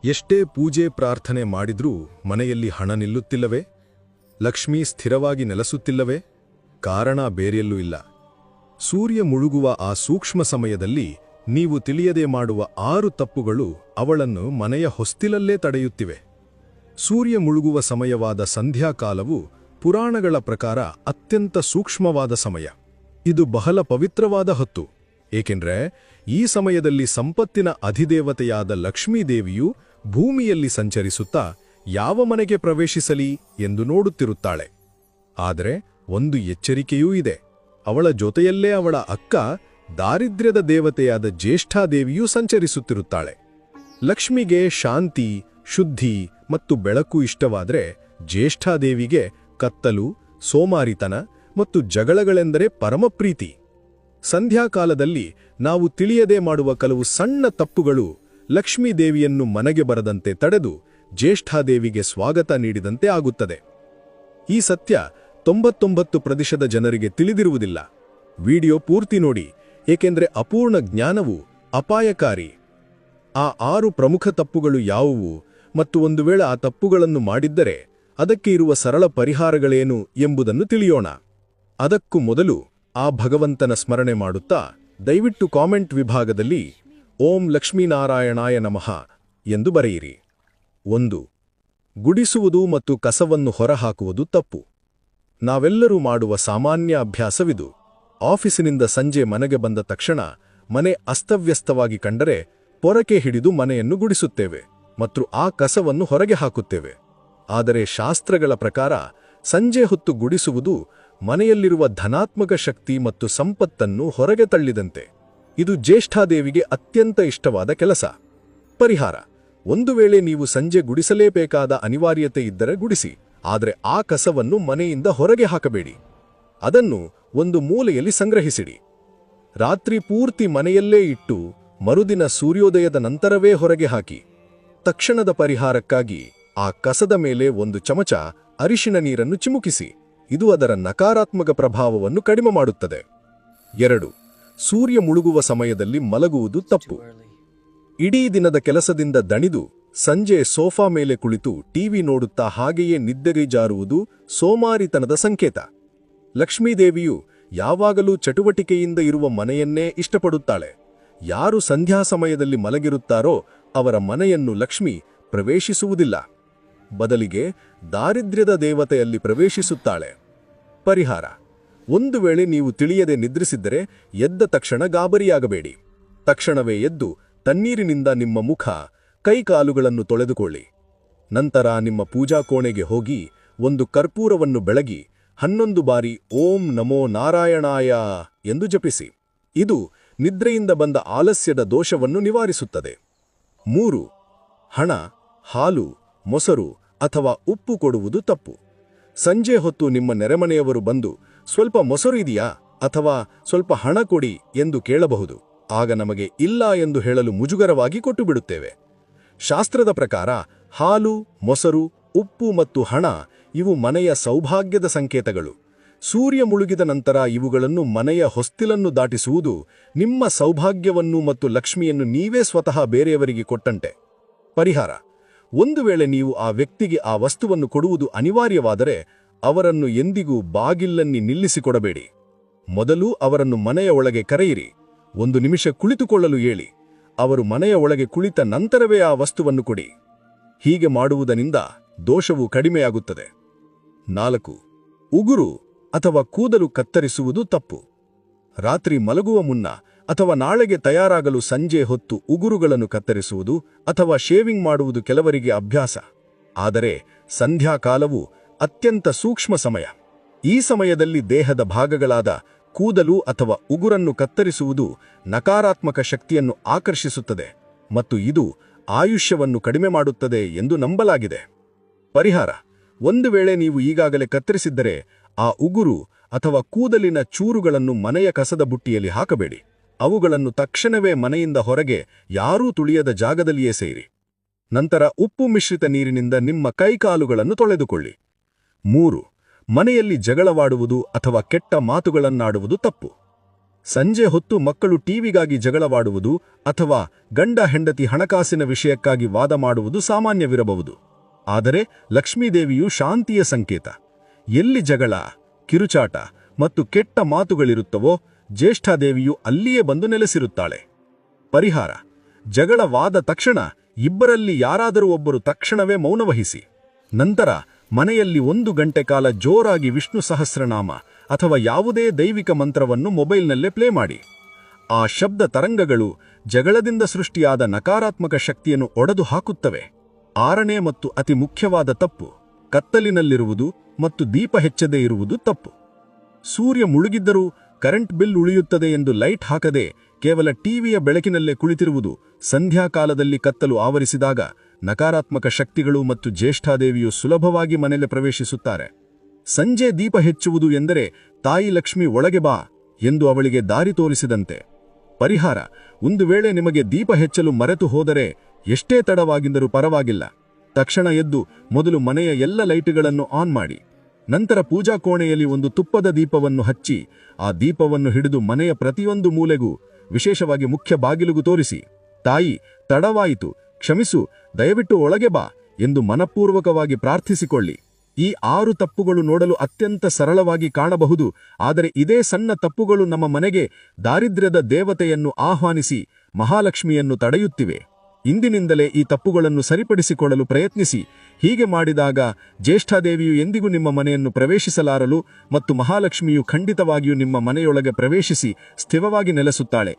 ಎಷ್ಟೇ ಪೂಜೆ ಪ್ರಾರ್ಥನೆ ಮಾಡಿದ್ರೂ ಮನೆಯಲ್ಲಿ ಹಣ ನಿಲ್ಲುತ್ತಿಲ್ಲವೇ? ಲಕ್ಷ್ಮೀ ಸ್ಥಿರವಾಗಿ ನೆಲೆಸುತ್ತಿಲ್ಲವೇ? ಕಾರಣ ಬೇರೆಯಲ್ಲೂ ಇಲ್ಲ. ಸೂರ್ಯ ಮುಳುಗುವ ಆ ಸೂಕ್ಷ್ಮ ಸಮಯದಲ್ಲಿ ನೀವು ತಿಳಿಯದೆ ಮಾಡುವ 6 ತಪ್ಪುಗಳು ಅವಳನ್ನು ಮನೆಯ ಹೊಸ್ತಿಲಲ್ಲೇ ತಡೆಯುತ್ತಿವೆ. ಸೂರ್ಯ ಮುಳುಗುವ ಸಮಯವಾದ ಸಂಧ್ಯಾಕಾಲವು ಪುರಾಣಗಳ ಪ್ರಕಾರ ಅತ್ಯಂತ ಸೂಕ್ಷ್ಮವಾದ ಸಮಯ. ಇದು ಬಹಳ ಪವಿತ್ರವಾದ ಹೊತ್ತು. ಏಕೆಂದರೆ ಈ ಸಮಯದಲ್ಲಿ ಸಂಪತ್ತಿನ ಅಧಿದೇವತೆಯಾದ ಲಕ್ಷ್ಮೀದೇವಿಯು ಭೂಮಿಯಲ್ಲಿ ಸಂಚರಿಸುತ್ತಾ ಯಾವ ಮನೆಗೆ ಪ್ರವೇಶಿಸಲಿ ಎಂದು ನೋಡುತ್ತಿರುತ್ತಾಳೆ. ಆದರೆ ಒಂದು ಎಚ್ಚರಿಕೆಯೂ ಇದೆ. ಅವಳ ಜೊತೆಯಲ್ಲೇ ಅವಳ ಅಕ್ಕ ದಾರಿದ್ರ್ಯದ ದೇವತೆಯಾದ ಜ್ಯೇಷ್ಠಾದೇವಿಯೂ ಸಂಚರಿಸುತ್ತಿರುತ್ತಾಳೆ. ಲಕ್ಷ್ಮಿಗೆ ಶಾಂತಿ, ಶುದ್ಧಿ ಮತ್ತು ಬೆಳಕು ಇಷ್ಟವಾದರೆ ಜ್ಯೇಷ್ಠಾದೇವಿಗೆ ಕತ್ತಲು, ಸೋಮಾರಿತನ ಮತ್ತು ಜಗಳಗಳೆಂದರೆ ಪರಮಪ್ರೀತಿ. ಸಂಧ್ಯಾಕಾಲದಲ್ಲಿ ನಾವು ತಿಳಿಯದೆ ಮಾಡುವ ಕೆಲವು ಸಣ್ಣ ತಪ್ಪುಗಳು ಲಕ್ಷ್ಮೀದೇವಿಯನ್ನು ಮನೆಗೆ ಬರದಂತೆ ತಡೆದು ಜ್ಯೇಷ್ಠಾದೇವಿಗೆ ಸ್ವಾಗತ ನೀಡಿದಂತೆ ಆಗುತ್ತದೆ. ಈ ಸತ್ಯ 99% ಜನರಿಗೆ ತಿಳಿದಿರುವುದಿಲ್ಲ. ವಿಡಿಯೋ ಪೂರ್ತಿ ನೋಡಿ, ಏಕೆಂದರೆ ಅಪೂರ್ಣ ಜ್ಞಾನವು ಅಪಾಯಕಾರಿ. ಆ 6 ಪ್ರಮುಖ ತಪ್ಪುಗಳು ಯಾವುವು ಮತ್ತು ಒಂದು ವೇಳೆ ಆ ತಪ್ಪುಗಳನ್ನು ಮಾಡಿದ್ದರೆ ಅದಕ್ಕೆ ಇರುವ ಸರಳ ಪರಿಹಾರಗಳೇನು ಎಂಬುದನ್ನು ತಿಳಿಯೋಣ. ಅದಕ್ಕೂ ಮೊದಲು ಆ ಭಗವಂತನ ಸ್ಮರಣೆ ಮಾಡುತ್ತಾ ದಯವಿಟ್ಟು ಕಾಮೆಂಟ್ ವಿಭಾಗದಲ್ಲಿ ಓಂ ಲಕ್ಷ್ಮೀನಾರಾಯಣಾಯ ನಮಃ ಎಂದು ಬರೆಯಿರಿ. 1. ಗುಡಿಸುವುದು ಮತ್ತು ಕಸವನ್ನು ಹೊರಹಾಕುವುದು ತಪ್ಪು. ನಾವೆಲ್ಲರೂ ಮಾಡುವ ಸಾಮಾನ್ಯ ಅಭ್ಯಾಸವಿದು. ಆಫೀಸಿನಿಂದ ಸಂಜೆ ಮನೆಗೆ ಬಂದ ತಕ್ಷಣ ಮನೆ ಅಸ್ತವ್ಯಸ್ತವಾಗಿ ಕಂಡರೆ ಪೊರಕೆ ಹಿಡಿದು ಮನೆಯನ್ನು ಗುಡಿಸುತ್ತೇವೆ ಮತ್ತು ಆ ಕಸವನ್ನು ಹೊರಗೆ ಹಾಕುತ್ತೇವೆ. ಆದರೆ ಶಾಸ್ತ್ರಗಳ ಪ್ರಕಾರ ಸಂಜೆ ಹೊತ್ತು ಗುಡಿಸುವುದು ಮನೆಯಲ್ಲಿರುವ ಧನಾತ್ಮಕ ಶಕ್ತಿ ಮತ್ತು ಸಂಪತ್ತನ್ನು ಹೊರಗೆ ತಳ್ಳಿದಂತೆ. ಇದು ಜ್ಯೇಷ್ಠಾದೇವಿಗೆ ಅತ್ಯಂತ ಇಷ್ಟವಾದ ಕೆಲಸ. ಪರಿಹಾರ: ಒಂದು ವೇಳೆ ನೀವು ಸಂಜೆ ಗುಡಿಸಲೇಬೇಕಾದ ಅನಿವಾರ್ಯತೆ ಇದ್ದರೆ ಗುಡಿಸಿ, ಆದರೆ ಆ ಕಸವನ್ನು ಮನೆಯಿಂದ ಹೊರಗೆ ಹಾಕಬೇಡಿ. ಅದನ್ನು ಒಂದು ಮೂಲೆಯಲ್ಲಿ ಸಂಗ್ರಹಿಸಿಡಿ. ರಾತ್ರಿ ಪೂರ್ತಿ ಮನೆಯಲ್ಲೇ ಇಟ್ಟು ಮರುದಿನ ಸೂರ್ಯೋದಯದ ನಂತರವೇ ಹೊರಗೆ ಹಾಕಿ. ತಕ್ಷಣದ ಪರಿಹಾರಕ್ಕಾಗಿ ಆ ಕಸದ ಮೇಲೆ 1 ಚಮಚ ಅರಿಶಿನ ನೀರನ್ನು ಚಿಮುಕಿಸಿ. ಇದು ಅದರ ನಕಾರಾತ್ಮಕ ಪ್ರಭಾವವನ್ನು ಕಡಿಮೆ ಮಾಡುತ್ತದೆ. 2. ಸೂರ್ಯ ಮುಳುಗುವ ಸಮಯದಲ್ಲಿ ಮಲಗುವುದು ತಪ್ಪು. ಇಡೀ ದಿನದ ಕೆಲಸದಿಂದ ದಣಿದು ಸಂಜೆ ಸೋಫಾ ಮೇಲೆ ಕುಳಿತು ಟಿವಿ ನೋಡುತ್ತಾ ಹಾಗೆಯೇ ನಿದ್ದೆಗೆ ಜಾರುವುದು ಸೋಮಾರಿತನದ ಸಂಕೇತ. ಲಕ್ಷ್ಮೀದೇವಿಯು ಯಾವಾಗಲೂ ಚಟುವಟಿಕೆಯಿಂದ ಇರುವ ಮನೆಯನ್ನೇ ಇಷ್ಟಪಡುತ್ತಾಳೆ. ಯಾರು ಸಂಧ್ಯಾ ಸಮಯದಲ್ಲಿ ಮಲಗಿರುತ್ತಾರೋ ಅವರ ಮನೆಯನ್ನು ಲಕ್ಷ್ಮಿ ಪ್ರವೇಶಿಸುವುದಿಲ್ಲ. ಬದಲಿಗೆ ದಾರಿದ್ರ್ಯದ ದೇವತೆಯಲ್ಲಿ ಪ್ರವೇಶಿಸುತ್ತಾಳೆ. ಪರಿಹಾರ: ಒಂದು ವೇಳೆ ನೀವು ತಿಳಿಯದೆ ನಿದ್ರಿಸಿದ್ದರೆ ಎದ್ದ ತಕ್ಷಣ ಗಾಬರಿಯಾಗಬೇಡಿ. ತಕ್ಷಣವೇ ಎದ್ದು ತಣ್ಣೀರಿನಿಂದ ನಿಮ್ಮ ಮುಖ, ಕೈಕಾಲುಗಳನ್ನು ತೊಳೆದುಕೊಳ್ಳಿ. ನಂತರ ನಿಮ್ಮ ಪೂಜಾ ಕೋಣೆಗೆ ಹೋಗಿ 1 ಕರ್ಪೂರವನ್ನು ಬೆಳಗಿ 11 ಬಾರಿ ಓಂ ನಮೋ ನಾರಾಯಣಾಯ ಎಂದು ಜಪಿಸಿ. ಇದು ನಿದ್ರೆಯಿಂದ ಬಂದ ಆಲಸ್ಯದ ದೋಷವನ್ನು ನಿವಾರಿಸುತ್ತದೆ. 3. ಹಣ, ಹಾಲು, ಮೊಸರು ಅಥವಾ ಉಪ್ಪು ಕೊಡುವುದು ತಪ್ಪು. ಸಂಜೆ ಹೊತ್ತು ನಿಮ್ಮ ನೆರೆಮನೆಯವರು ಬಂದು ಸ್ವಲ್ಪ ಮೊಸರು ಇದೆಯಾ ಅಥವಾ ಸ್ವಲ್ಪ ಹಣ ಕೊಡಿ ಎಂದು ಕೇಳಬಹುದು. ಆಗ ನಮಗೆ ಇಲ್ಲ ಎಂದು ಹೇಳಲು ಮುಜುಗರವಾಗಿ ಕೊಟ್ಟುಬಿಡುತ್ತೇವೆ. ಶಾಸ್ತ್ರದ ಪ್ರಕಾರ ಹಾಲು, ಮೊಸರು, ಉಪ್ಪು ಮತ್ತು ಹಣ ಇವು ಮನೆಯ ಸೌಭಾಗ್ಯದ ಸಂಕೇತಗಳು. ಸೂರ್ಯ ಮುಳುಗಿದ ನಂತರ ಇವುಗಳನ್ನು ಮನೆಯ ಹೊಸ್ತಿಲನ್ನು ದಾಟಿಸುವುದು ನಿಮ್ಮ ಸೌಭಾಗ್ಯವನ್ನು ಮತ್ತು ಲಕ್ಷ್ಮಿಯನ್ನು ನೀವೇ ಸ್ವತಃ ಬೇರೆಯವರಿಗೆ ಕೊಟ್ಟಂತೆ. ಪರಿಹಾರ: ಒಂದು ವೇಳೆ ನೀವು ಆ ವ್ಯಕ್ತಿಗೆ ಆ ವಸ್ತುವನ್ನು ಕೊಡುವುದು ಅನಿವಾರ್ಯವಾದರೆ ಅವರನ್ನು ಎಂದಿಗೂ ಬಾಗಿಲಲ್ಲಿ ನಿಲ್ಲಿಸಿಕೊಡಬೇಡಿ. ಮೊದಲು ಅವರನ್ನು ಮನೆಯ ಒಳಗೆ ಕರೆಯಿರಿ. 1 ನಿಮಿಷ ಕುಳಿತುಕೊಳ್ಳಲು ಹೇಳಿ. ಅವರು ಮನೆಯ ಒಳಗೆ ಕುಳಿತ ನಂತರವೇ ಆ ವಸ್ತುವನ್ನು ಕೊಡಿ. ಹೀಗೆ ಮಾಡುವುದರಿಂದ ದೋಷವು ಕಡಿಮೆಯಾಗುತ್ತದೆ. 4. ಉಗುರು ಅಥವಾ ಕೂದಲು ಕತ್ತರಿಸುವುದು ತಪ್ಪು. ರಾತ್ರಿ ಮಲಗುವ ಮುನ್ನ ಅಥವಾ ನಾಳೆಗೆ ತಯಾರಾಗಲು ಸಂಜೆ ಹೊತ್ತು ಉಗುರುಗಳನ್ನು ಕತ್ತರಿಸುವುದು ಅಥವಾ ಶೇವಿಂಗ್ ಮಾಡುವುದು ಕೆಲವರಿಗೆ ಅಭ್ಯಾಸ. ಆದರೆ ಸಂಧ್ಯಾಕಾಲವು ಅತ್ಯಂತ ಸೂಕ್ಷ್ಮ ಸಮಯ. ಈ ಸಮಯದಲ್ಲಿ ದೇಹದ ಭಾಗಗಳಾದ ಕೂದಲು ಅಥವಾ ಉಗುರನ್ನು ಕತ್ತರಿಸುವುದು ನಕಾರಾತ್ಮಕ ಶಕ್ತಿಯನ್ನು ಆಕರ್ಷಿಸುತ್ತದೆ ಮತ್ತು ಇದು ಆಯುಷ್ಯವನ್ನು ಕಡಿಮೆ ಮಾಡುತ್ತದೆ ಎಂದು ನಂಬಲಾಗಿದೆ. ಪರಿಹಾರ: ಒಂದು ವೇಳೆ ನೀವು ಈಗಾಗಲೇ ಕತ್ತರಿಸಿದ್ದರೆ ಆ ಉಗುರು ಅಥವಾ ಕೂದಲಿನ ಚೂರುಗಳನ್ನು ಮನೆಯ ಕಸದ ಬುಟ್ಟಿಯಲ್ಲಿ ಹಾಕಬೇಡಿ. ಅವುಗಳನ್ನು ತಕ್ಷಣವೇ ಮನೆಯಿಂದ ಹೊರಗೆ ಯಾರೂ ತುಳಿಯದ ಜಾಗದಲ್ಲಿಯೇ ಸೇರಿ. ನಂತರ ಉಪ್ಪು ಮಿಶ್ರಿತ ನೀರಿನಿಂದ ನಿಮ್ಮ ಕೈಕಾಲುಗಳನ್ನು ತೊಳೆದುಕೊಳ್ಳಿ. 3. ಮನೆಯಲ್ಲಿ ಜಗಳವಾಡುವುದು ಅಥವಾ ಕೆಟ್ಟ ಮಾತುಗಳನ್ನಾಡುವುದು ತಪ್ಪು. ಸಂಜೆ ಹೊತ್ತು ಮಕ್ಕಳು ಟಿವಿಗಾಗಿ ಜಗಳವಾಡುವುದು ಅಥವಾ ಗಂಡ ಹೆಂಡತಿ ಹಣಕಾಸಿನ ವಿಷಯಕ್ಕಾಗಿ ವಾದ ಮಾಡುವುದು ಸಾಮಾನ್ಯವಿರಬಹುದು. ಆದರೆ ಲಕ್ಷ್ಮೀದೇವಿಯು ಶಾಂತಿಯ ಸಂಕೇತ. ಎಲ್ಲಿ ಜಗಳ, ಕಿರುಚಾಟ ಮತ್ತು ಕೆಟ್ಟ ಮಾತುಗಳಿರುತ್ತವೋ ಜ್ಯೇಷ್ಠಾದೇವಿಯು ಅಲ್ಲಿಯೇ ಬಂದು ನೆಲೆಸಿರುತ್ತಾಳೆ. ಪರಿಹಾರ: ಜಗಳವಾದ ತಕ್ಷಣ ಇಬ್ಬರಲ್ಲಿ ಯಾರಾದರೂ ಒಬ್ಬರು ತಕ್ಷಣವೇ ಮೌನವಹಿಸಿ. ನಂತರ ಮನೆಯಲ್ಲಿ 1 ಗಂಟೆ ಕಾಲ ಜೋರಾಗಿ ವಿಷ್ಣು ಸಹಸ್ರನಾಮ ಅಥವಾ ಯಾವುದೇ ದೈವಿಕ ಮಂತ್ರವನ್ನು ಮೊಬೈಲ್ನಲ್ಲೇ ಪ್ಲೇ ಮಾಡಿ. ಆ ಶಬ್ದ ತರಂಗಗಳು ಜಗಳದಿಂದ ಸೃಷ್ಟಿಯಾದ ನಕಾರಾತ್ಮಕ ಶಕ್ತಿಯನ್ನು ಒಡೆದು ಹಾಕುತ್ತವೆ. 6ನೇ ಮತ್ತು ಅತಿ ಮುಖ್ಯವಾದ ತಪ್ಪು: ಕತ್ತಲಿನಲ್ಲಿರುವುದು ಮತ್ತು ದೀಪ ಹೆಚ್ಚದೇ ಇರುವುದು ತಪ್ಪು. ಸೂರ್ಯ ಮುಳುಗಿದ್ದರೂ ಕರೆಂಟ್ ಬಿಲ್ ಉಳಿಯುತ್ತದೆ ಎಂದು ಲೈಟ್ ಹಾಕದೆ ಕೇವಲ ಟಿವಿಯ ಬೆಳಕಿನಲ್ಲೇ ಕುಳಿತಿರುವುದು ಸಂಧ್ಯಾಕಾಲದಲ್ಲಿ ಕತ್ತಲು ಆವರಿಸಿದಾಗ ನಕಾರಾತ್ಮಕ ಶಕ್ತಿಗಳು ಮತ್ತು ಜ್ಯೇಷ್ಠಾದೇವಿಯು ಸುಲಭವಾಗಿ ಮನೆಗೆ ಪ್ರವೇಶಿಸುತ್ತಾರೆ. ಸಂಜೆ ದೀಪ ಹೆಚ್ಚುವುದು ಎಂದರೆ ತಾಯಿ ಲಕ್ಷ್ಮಿ ಒಳಗೆ ಬಾ ಎಂದು ಅವಳಿಗೆ ದಾರಿ ತೋರಿಸಿದಂತೆ. ಪರಿಹಾರ: ಒಂದು ವೇಳೆ ನಿಮಗೆ ದೀಪ ಹೆಚ್ಚಲು ಮರೆತು ಹೋದರೆ ಎಷ್ಟೇ ತಡವಾಗಿದ್ದರೂ ಪರವಾಗಿಲ್ಲ, ತಕ್ಷಣ ಎದ್ದು ಮೊದಲು ಮನೆಯ ಎಲ್ಲ ಲೈಟುಗಳನ್ನು ಆನ್ ಮಾಡಿ. ನಂತರ ಪೂಜಾ ಕೋಣೆಯಲ್ಲಿ ಒಂದು ತುಪ್ಪದ ದೀಪವನ್ನು ಹಚ್ಚಿ ಆ ದೀಪವನ್ನು ಹಿಡಿದು ಮನೆಯ ಪ್ರತಿಯೊಂದು ಮೂಲೆಗೂ, ವಿಶೇಷವಾಗಿ ಮುಖ್ಯ ಬಾಗಿಲಿಗೂ ತೋರಿಸಿ, ತಾಯಿ, ತಡವಾಯಿತು, ಕ್ಷಮಿಸು, ದಯವಿಟ್ಟು ಒಳಗೆ ಬಾ ಎಂದು ಮನಪೂರ್ವಕವಾಗಿ ಪ್ರಾರ್ಥಿಸಿಕೊಳ್ಳಿ. ಈ 6 ತಪ್ಪುಗಳು ನೋಡಲು ಅತ್ಯಂತ ಸರಳವಾಗಿ ಕಾಣಬಹುದು, ಆದರೆ ಇದೇ ಸಣ್ಣ ತಪ್ಪುಗಳು ನಮ್ಮ ಮನೆಗೆ ದಾರಿದ್ರ್ಯದ ದೇವತೆಯನ್ನು ಆಹ್ವಾನಿಸಿ ಮಹಾಲಕ್ಷ್ಮಿಯನ್ನು ತಡೆಯುತ್ತಿವೆ. ಇಂದಿನಿಂದಲೇ ಈ ತಪ್ಪುಗಳನ್ನು ಸರಿಪಡಿಸಿಕೊಳ್ಳಲು ಪ್ರಯತ್ನಿಸಿ. ಹೀಗೆ ಮಾಡಿದಾಗ ಜ್ಯೇಷ್ಠಾದೇವಿಯು ಎಂದಿಗೂ ನಿಮ್ಮ ಮನೆಯನ್ನು ಪ್ರವೇಶಿಸಲಾರಳು ಮತ್ತು ಮಹಾಲಕ್ಷ್ಮಿಯು ಖಂಡಿತವಾಗಿಯೂ ನಿಮ್ಮ ಮನೆಯೊಳಗೆ ಪ್ರವೇಶಿಸಿ ಸ್ಥಿರವಾಗಿ ನೆಲೆಸುತ್ತಾಳೆ.